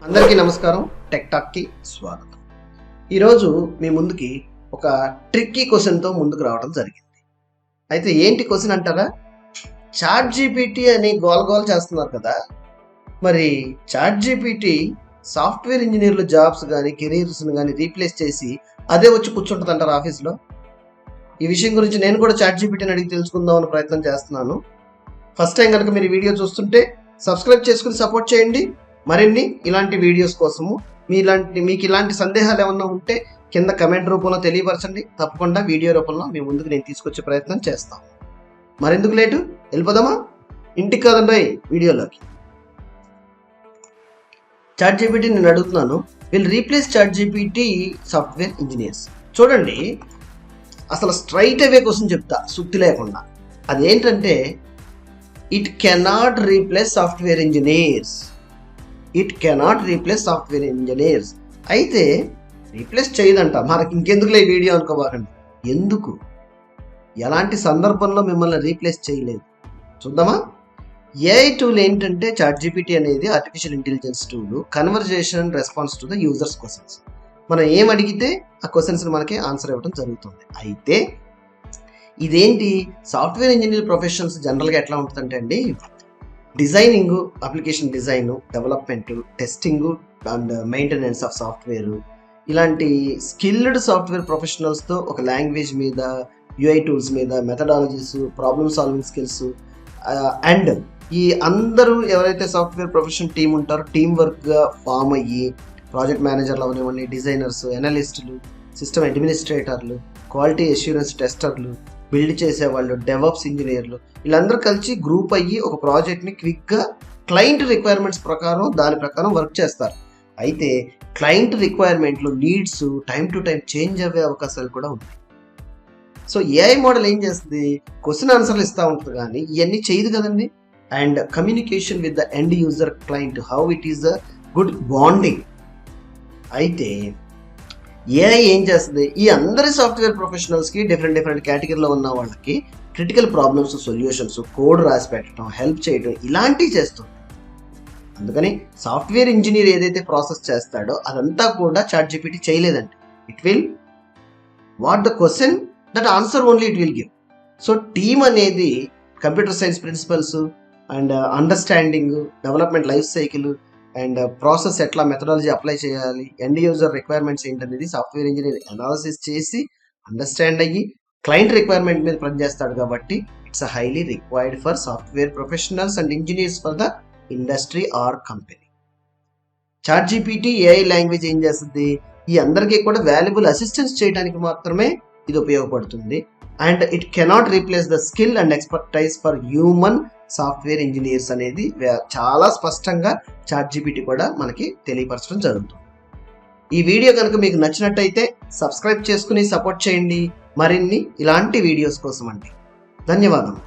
అందరికీ నమస్కారం. Tech talk కి స్వాగతం. ఈరోజు మీ ముందుకి ఒక ట్రిక్కీ క్వశ్చన్తో ముందుకు రావడం జరిగింది. అయితే ఏంటి క్వశ్చన్ అంటారా? చాట్ జీపీటీ అని గోల్ చేస్తున్నారు కదా, మరి చాట్ జీపీటీ సాఫ్ట్వేర్ ఇంజనీర్ల జాబ్స్ కానీ కెరీర్స్ని కానీ రీప్లేస్ చేసి అదే వచ్చి కూర్చుంటుంది అంటారు ఆఫీస్లో. ఈ విషయం గురించి నేను కూడా చాట్ జీపీటీని అడిగి తెలుసుకుందామని ప్రయత్నం చేస్తున్నాను. ఫస్ట్ టైం కనుక మీరు వీడియో చూస్తుంటే సబ్స్క్రైబ్ చేసుకుని సపోర్ట్ చేయండి. మరిన్ని ఇలాంటి వీడియోస్ కోసము మీకు ఇలాంటి సందేహాలు ఏమన్నా ఉంటే కింద కమెంట్ రూపంలో తెలియపరచండి. తప్పకుండా వీడియో రూపంలో మీ ముందుకు నేను తీసుకొచ్చే ప్రయత్నం చేస్తాం. మరెందుకు లేటు, వెళ్ళిపోదామా? ఇంటికి కదండి వీడియోలోకి. చాట్ జీపీటీ నేను అడుగుతున్నాను, will replace ChatGPT software engineers. చూడండి, అసలు స్ట్రైట్ అవే క్వశ్చన్ చెప్తా, సుత్తి లేకుండా. అదేంటంటే, it cannot replace software engineers. It cannot replace software engineers. అయితే రీప్లేస్ చేయదంట. మనకి ఇంకెందుకులే ఈ వీడియో అనుకోబాకండి. ఎందుకు, ఎలాంటి సందర్భంలో మిమ్మల్ని రీప్లేస్ చేయలేదు చూద్దామా? ఏఐ టూల్ ఏంటంటే, చాట్ జీపీటీ అనేది artificial intelligence tool, conversation response to the users questions. మనం ఏం అడిగితే ఆ క్వశ్చన్స్ మనకి ఆన్సర్ ఇవ్వడం జరుగుతుంది. అయితే ఇదేంటి, సాఫ్ట్వేర్ ఇంజనీర్ ప్రొఫెషన్స్ జనరల్గా ఎట్లా ఉంటుందంటే అండి, designing, application design, development, testing and maintenance of software, ఇలాంటి స్కిల్డ్ సాఫ్ట్వేర్ ప్రొఫెషనల్స్తో ఒక లాంగ్వేజ్ మీద, యూఐ టూల్స్ మీద, methodologies, problem solving skills and ఈ అందరూ ఎవరైతే సాఫ్ట్వేర్ ప్రొఫెషనల్ టీం ఉంటారో టీం వర్క్గా ఫామ్ అయ్యి ప్రాజెక్ట్ మేనేజర్లు అవనివ్వండి, డిజైనర్స్, ఎనలిస్టులు, సిస్టమ్ అడ్మినిస్ట్రేటర్లు, క్వాలిటీ అష్యూరెన్స్ టెస్టర్లు, బిల్డ్ చేసేవాళ్ళు, డెవలప్స్ ఇంజనీర్లు, వీళ్ళందరూ కలిసి గ్రూప్ అయ్యి ఒక ప్రాజెక్ట్ని క్విక్గా క్లయింట్ రిక్వైర్మెంట్స్ ప్రకారం దాని ప్రకారం వర్క్ చేస్తారు. అయితే క్లయింట్ రిక్వైర్మెంట్లు, needs time to time change అయ్యే అవకాశాలు కూడా ఉన్నాయి. సో ఏఐ మోడల్ ఏం చేస్తుంది, క్వశ్చన్ ఆన్సర్లు ఇస్తూ ఉంటుంది కానీ ఇవన్నీ చేయదు కదండి. And communication with the end user client, how it is the good bonding. అయితే ఏఐ ఏం చేస్తుంది, ఈ అందరి సాఫ్ట్వేర్ ప్రొఫెషనల్స్కి డిఫరెంట్ కేటగిరీలో ఉన్న వాళ్ళకి క్రిటికల్ ప్రాబ్లమ్స్ సొల్యూషన్స్, కోడ్ రాసి పెట్టడం, హెల్ప్ చేయడం, ఇలాంటివి చేస్తుంది. అందుకని సాఫ్ట్వేర్ ఇంజనీర్ ఏదైతే ప్రాసెస్ చేస్తాడో అదంతా కూడా చాట్ జీపీటీ చేయలేదండి. It will what the question, that answer only it will give. So team అనేది computer science principles and understanding, development life cycle and process ఎట్లా మెథడాలజీ అప్లై చేయాలి, ఎండ్ యూజర్ రిక్వైర్మెంట్స్ ఏంటనేది software engineer analysis చేసి understand అయ్యి client requirement మీద పనిచేస్తాడు. కాబట్టి it's a highly required for software professionals and engineers for the industry or company. ChatGPT AI language ఏం చేస్తుంది, ఈ అందరికీ కూడా వాల్యుబుల్ అసిస్టెన్స్ చేయడానికి మాత్రమే ఇది ఉపయోగపడుతుంది. And it cannot replace the skill and expertise for human software engineers అనేది చాలా స్పష్టంగా చాట్ జీపీటీ కూడా మనకి తెలియపరచడం జరుగుతుంది. ఈ వీడియో కనుక మీకు నచ్చినట్టయితే సబ్స్క్రైబ్ చేసుకుని సపోర్ట్ చేయండి మరిన్ని ఇలాంటి వీడియోస్ కోసం అండి. ధన్యవాదాలు.